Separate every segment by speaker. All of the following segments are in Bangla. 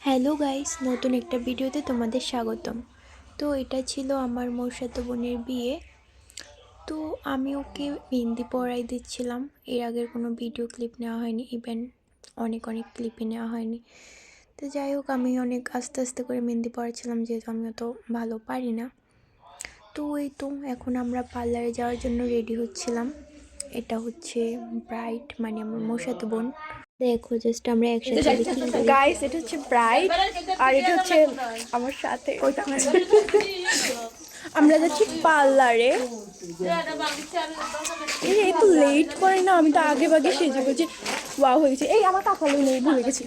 Speaker 1: হ্যালো গাইস, নতুন একটা ভিডিওতে তোমাদের স্বাগতম। তো এটা ছিল আমার মৌসাতো বোনের বিয়ে। তো আমি ওকে মেহেন্দি পরাই দিচ্ছিলাম। এর আগের কোনো ভিডিও ক্লিপ নেওয়া হয়নি, ইভেন অনেক ক্লিপই নেওয়া হয়নি। তো যাই হোক, আমি অনেক আস্তে আস্তে করে মেহেন্দি পরাচ্ছিলাম, যেহেতু আমি অত ভালো পারি না। তো এখন আমরা পার্লারে যাওয়ার জন্য রেডি হচ্ছিলাম। এটা হচ্ছে ব্রাইড, মানে আমার মৌসাতো বোন। দেখো জাস্ট আমরা একসাথে
Speaker 2: গাইস, এটা হচ্ছে ব্রাইড আর এটা হচ্ছে আমার সাথে আমরা যাচ্ছি পার্লারে। এই একটু লেট করে না, আমি তো আগে ভাগে সেজে গেছি। ওয়াও হয়েছে। এই আমার কাকালো নেই, ভুলে গেছি।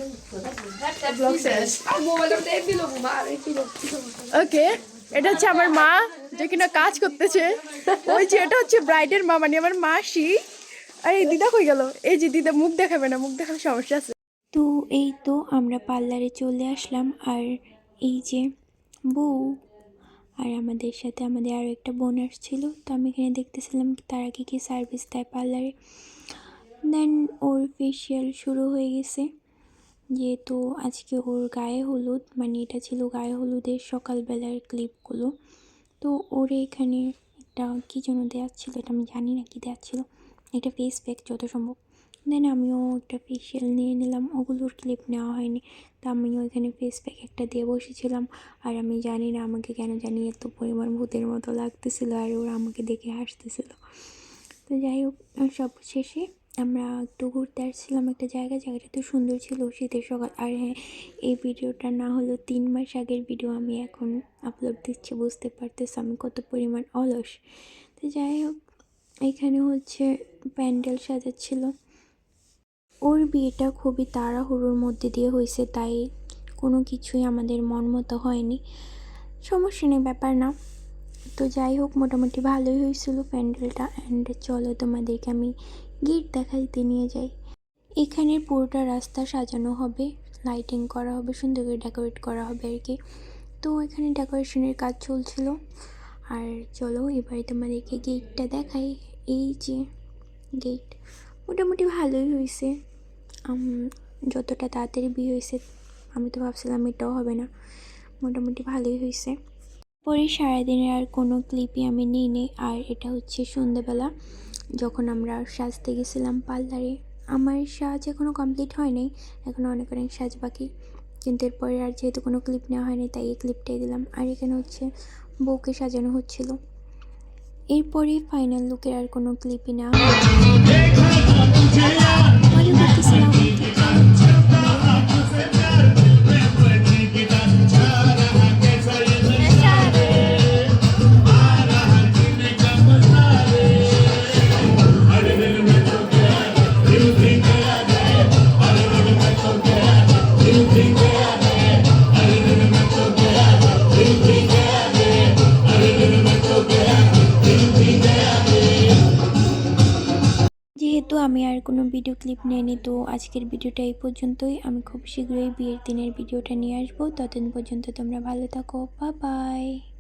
Speaker 2: ওকে, এটা হচ্ছে আমার মা যে কিনা কাজ করতেছে। ওই যে এটা হচ্ছে ব্রাইডের মা, মানে আমার মাসি। আর এই দিদা কই গেল? এই যে দিদা মুখ দেখাবে না, মুখ দেখাবে সমস্যা আছে।
Speaker 1: তো আমরা পার্লারে চলে আসলাম। আর এই যে বউ, আর আমাদের সাথে আমাদের আরও একটা বোন আসছিল। তো আমি এখানে দেখতেছিলাম তারা কী সার্ভিস দেয় পার্লারে। দেন ওর ফেসিয়াল শুরু হয়ে গেছে, যেহেতু আজকে ওর গায়ে হলুদ, মানে এটা ছিল গায়ে হলুদের সকালবেলার ক্লিপগুলো। তো ওর এখানে একটা কী যেন দেওয়া ছিল, এটা আমি জানি না কী দেওয়া ছিল, একটা ফেস প্যাক যত সম্ভব। দেন আমিও একটা ফেসিয়াল নিয়ে নিলাম, ওগুলোর ক্লিপ নেওয়া হয়নি। তো আমিও এখানে ফেস প্যাক একটা দিয়ে বসেছিলাম। আর আমি জানি না আমাকে কেন জানি এত পরিমাণ ভূতের মতো লাগতেছিল, আর ওরা আমাকে দেখে হাসতেছিল। তো যাই হোক, সব শেষে আমরা একটু ঘুরতে আসছিলাম একটা জায়গাটা তো সুন্দর ছিল, শীতের সকাল। আর হ্যাঁ, এই ভিডিওটা না হলো 3 মাস আগের ভিডিও, আমি এখন আপলোড দিচ্ছি, বুঝতে পারতেছি আমি কত পরিমাণ অলস। তো যাই হোক, এখানে হচ্ছে প্যান্ডেল সাজাচ্ছিল। ওর বিয়েটা খুবই তাড়াহুড়োর মধ্যে দিয়ে হয়েছে, তাই কোনো কিছুই আমাদের মন মতো হয়নি। সমস্যা নেই, ব্যাপার না। তো যাই হোক, মোটামুটি ভালোই হয়েছিল প্যান্ডেলটা। অ্যান্ড চলো তোমাদেরকে আমি গেট দেখাইতে নিয়ে যাই। এখানের পুরোটা রাস্তা সাজানো হবে, লাইটিং করা হবে, সুন্দর করে ডেকোরেট করা হবে আর কি। তো এখানে ডেকোরেশনের কাজ চলছিল। আর চলো এবারে তোমাদেরকে গেটটা দেখাই। এই যে গেট, মোটামুটি ভালোই হয়েছে। যতটা তাড়াতাড়ি বিয়ে হয়েছে, আমি তো ভাবছিলাম এটাও হবে না। মোটামুটি ভালোই হয়েছে। পরে সারাদিনের আর কোনো ক্লিপই আমি নিইনি। আর এটা হচ্ছে সন্ধ্যেবেলা, যখন আমরা সাজতে গেছিলাম পার্লারে। আমার সাজ এখনও কমপ্লিট হয় নাই, এখনও অনেক সাজ বাকি। কিন্তু এরপরে আর যেহেতু কোনো ক্লিপ নেওয়া হয়নি, তাই এই ক্লিপটাই দিলাম। আর এখানে হচ্ছে বউকে সাজানো হচ্ছিল। এরপরে ফাইনাল লুকের আর কোনো ক্লিপই নেওয়া যেহেতু আমি আর কোনো ভিডিও ক্লিপ নেইনি, তো আজকের ভিডিওটা এই পর্যন্তই। আমি খুব শীঘ্রই বিয়ের দিনের ভিডিওটা নিয়ে আসবো। ততদিন পর্যন্ত তোমরা ভালো থাকো, বাই বাই।